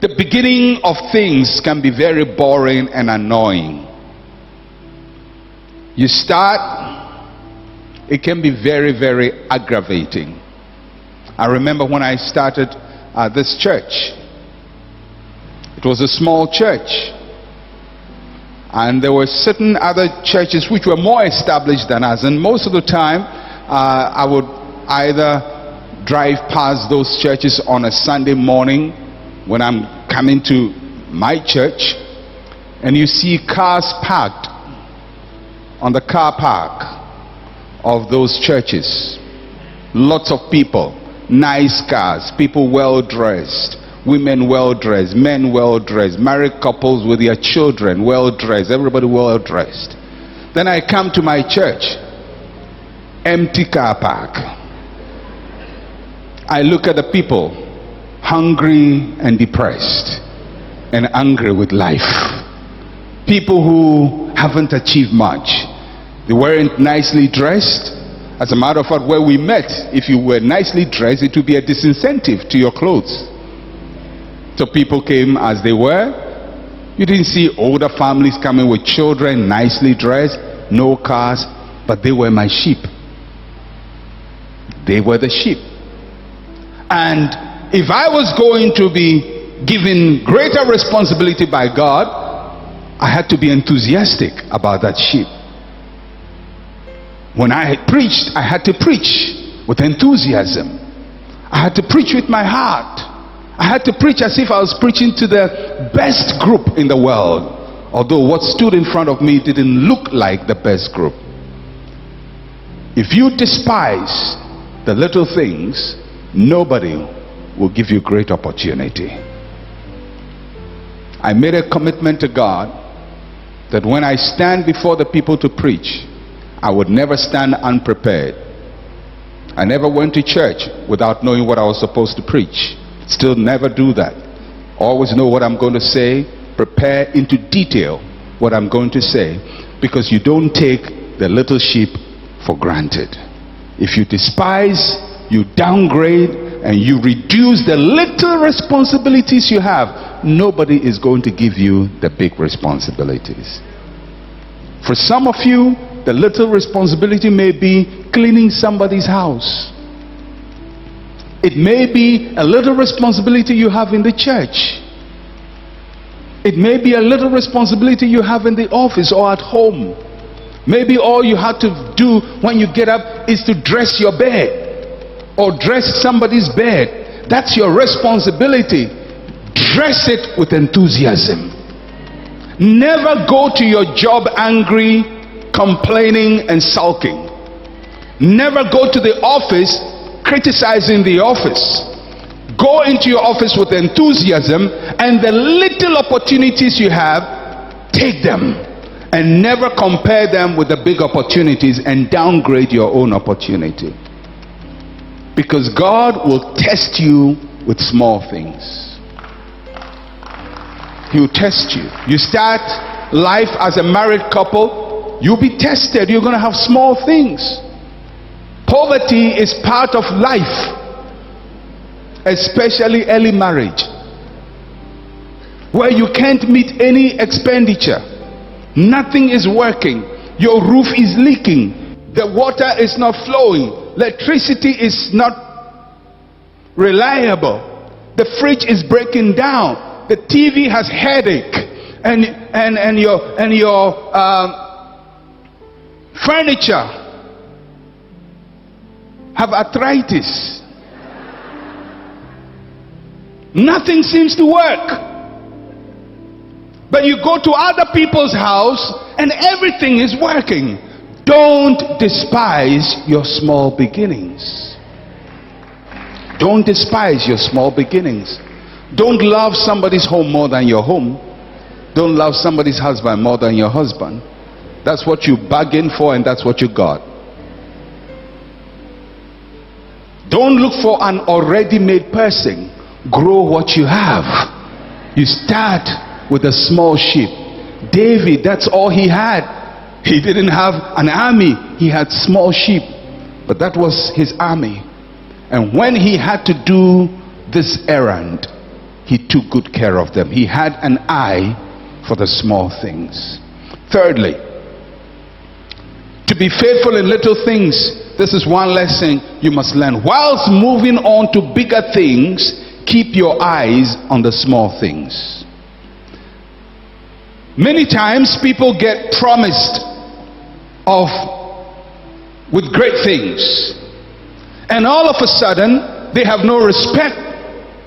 The beginning of things can be very boring and annoying. You start, it can be very, very aggravating. I remember when I started this church. It was a small church, and there were certain other churches which were more established than us, and most of the time I would either drive past those churches on a Sunday morning when I'm coming to my church, and you see cars parked on the car park of those churches. Lots of people, nice cars, people well dressed, women well dressed, men well dressed, married couples with their children well dressed, everybody well dressed. Then I come to my church, empty car park. I look at the people, hungry and depressed and angry with life. People who haven't achieved much. They weren't nicely dressed. As a matter of fact, where we met, if you were nicely dressed, it would be a disincentive to your clothes. So people came as they were. You didn't see older families coming with children, nicely dressed, no cars, but they were my sheep. They were the sheep. And if I was going to be given greater responsibility by God, I had to be enthusiastic about that sheep. When I had preached, I had to preach with enthusiasm. I had to preach with my heart. I had to preach as if I was preaching to the best group in the world, although what stood in front of me didn't look like the best group. If you despise the little things, nobody will give you great opportunity. I made a commitment to God that when I stand before the people to preach, I would never stand unprepared. I never went to church without knowing what I was supposed to preach. Still never do that. Always know what I'm going to say. Prepare into detail what I'm going to say, because you don't take the little sheep for granted. If you despise, you downgrade, and you reduce the little responsibilities you have, nobody is going to give you the big responsibilities. For some of you, the little responsibility may be cleaning somebody's house. It may be a little responsibility you have in the church. It may be a little responsibility you have in the office or at home. Maybe all you have to do when you get up is to dress your bed or dress somebody's bed. That's your responsibility. Dress it with enthusiasm. Never go to your job angry, complaining and sulking. Never go to the office criticizing the office. Go into your office with enthusiasm, and the little opportunities you have, take them, and never compare them with the big opportunities and downgrade your own opportunity, because God will test you with small things. He will test you. You start life as a married couple, you'll be tested. You're going to have small things. Poverty is part of life, especially early marriage, where you can't meet any expenditure. Nothing is working. Your roof is leaking. The water is not flowing. Electricity is not reliable. The fridge is breaking down. The TV has headache, and your furniture have arthritis. Nothing seems to work. But you go to other people's house and everything is working. Don't despise your small beginnings. Don't despise your small beginnings. Don't love somebody's home more than your home. Don't love somebody's husband more than your husband. That's what you bargained for, and that's what you got. Don't look for an already made person. Grow what you have. You start with a small sheep. David, that's all he had. He didn't have an army. He had small sheep, but that was his army. And when he had to do this errand, he took good care of them. He had an eye for the small things. Thirdly, to be faithful in little things, this is one lesson you must learn. Whilst moving on to bigger things, keep your eyes on the small things. Many times people get promised of with great things, and all of a sudden they have no respect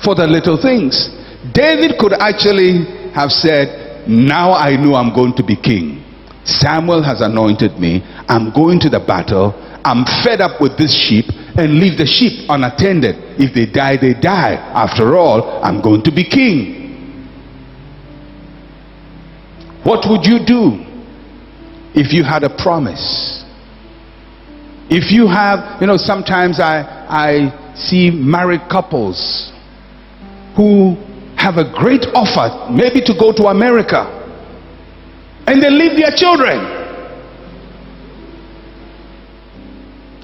for the little things. David could actually have said, now I know I'm going to be king. Samuel has anointed me. I'm going to the battle. I'm fed up with this sheep, and leave the sheep unattended. If they die, they die. After all, I'm going to be king. What would you do if you had a promise? If you have, sometimes I see married couples who have a great offer, maybe to go to America, and they leave their children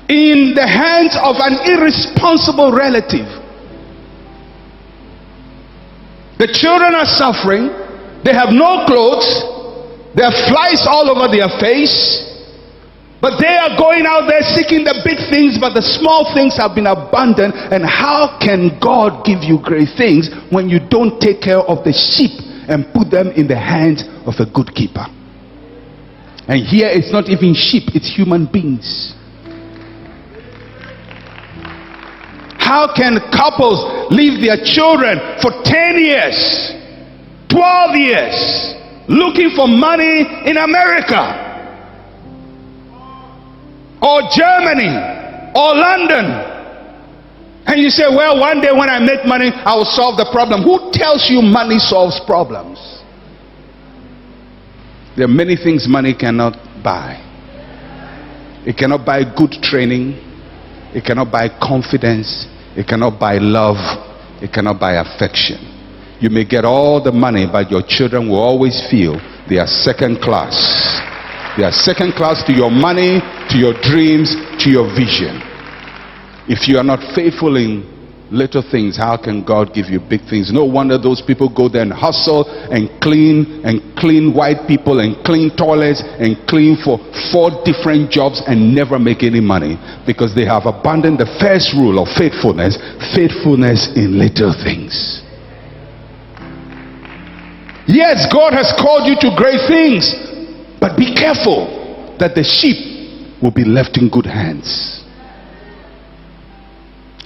in the hands of an irresponsible relative. The children are suffering. They have no clothes. There are flies all over their face. But they are going out there seeking the big things, but the small things have been abandoned. And how can God give you great things when you don't take care of the sheep and put them in the hands of a good keeper? And here it's not even sheep, it's human beings. How can couples leave their children for 10 years, 12 years, looking for money in America, or Germany, or London? And you say, well, one day when I make money, I will solve the problem. Who tells you money solves problems? There are many things money cannot buy. It cannot buy good training. It cannot buy confidence. It cannot buy love. It cannot buy affection. You may get all the money, but your children will always feel they are second class. They are second class to your money, to your dreams, to your vision. If you are not faithful in little things, how can God give you big things? No wonder those people go there and hustle and clean white people and clean toilets and clean for 4 different jobs and never make any money, because they have abandoned the first rule of faithfulness in little things. Yes, God has called you to great things, but be careful that the sheep will be left in good hands.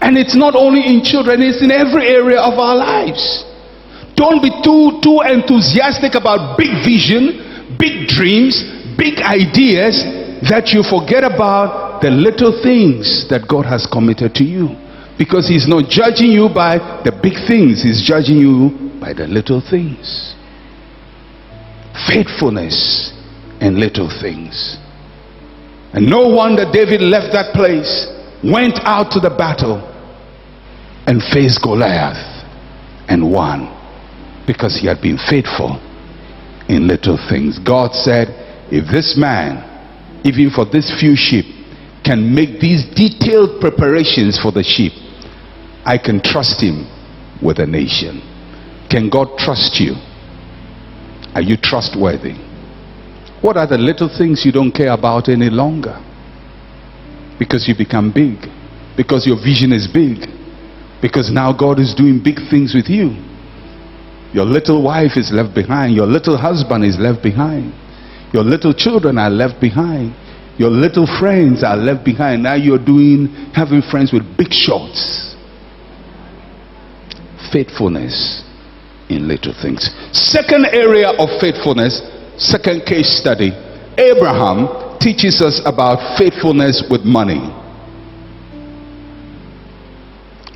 And it's not only in children, it's in every area of our lives. Don't be too enthusiastic about big vision, big dreams, big ideas, that you forget about the little things that God has committed to you. Because He's not judging you by the big things, He's judging you by the little things. Faithfulness in little things. And no wonder David left that place, went out to the battle, and faced Goliath and won, because he had been faithful in little things. God said, if this man, even for this few sheep, can make these detailed preparations for the sheep, I can trust him with a nation. Can God trust you? Are you trustworthy? What are the little things you don't care about any longer? Because you become big. Because your vision is big. Because now God is doing big things with you. Your little wife is left behind. Your little husband is left behind. Your little children are left behind. Your little friends are left behind. Now you're having friends with big shots. Faithfulness in little things. Second area of faithfulness, second case study. Abraham teaches us about faithfulness with money.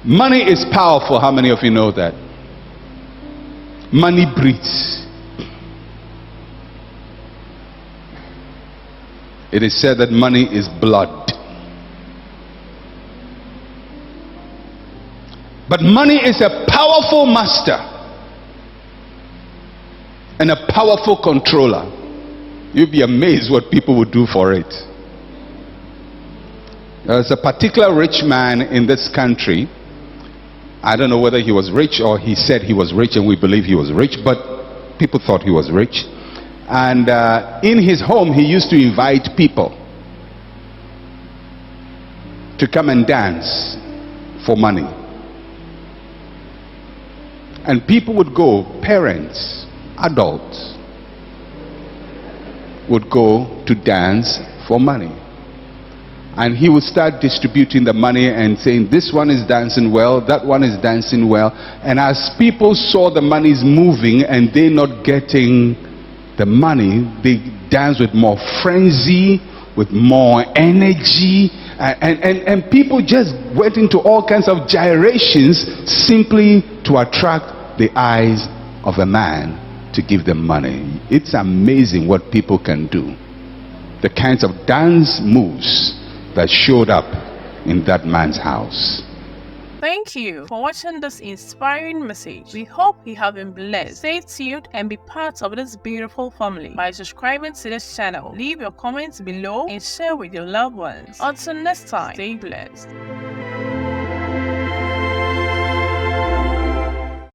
Money is powerful. How many of you know that? Money breathes. It is said that money is blood. But money is a powerful master and a powerful controller. You'll be amazed what people would do for it. There's a particular rich man in this country I don't know whether he was rich or he said he was rich and we believe he was rich, but people thought he was rich. And in his home, he used to invite people to come and dance for money. And people would go, parents, adults, would go to dance for money. And he would start distributing the money and saying, this one is dancing well, that one is dancing well. And as people saw the monies moving and they not getting the money, they danced with more frenzy, with more energy. And people just went into all kinds of gyrations simply to attract the eyes of a man to give them money. It's amazing what people can do. The kinds of dance moves that showed up in that man's house. Thank you for watching this inspiring message. We hope you have been blessed. Stay tuned and be part of this beautiful family by subscribing to this channel. Leave your comments below and share with your loved ones. Until next time, stay blessed.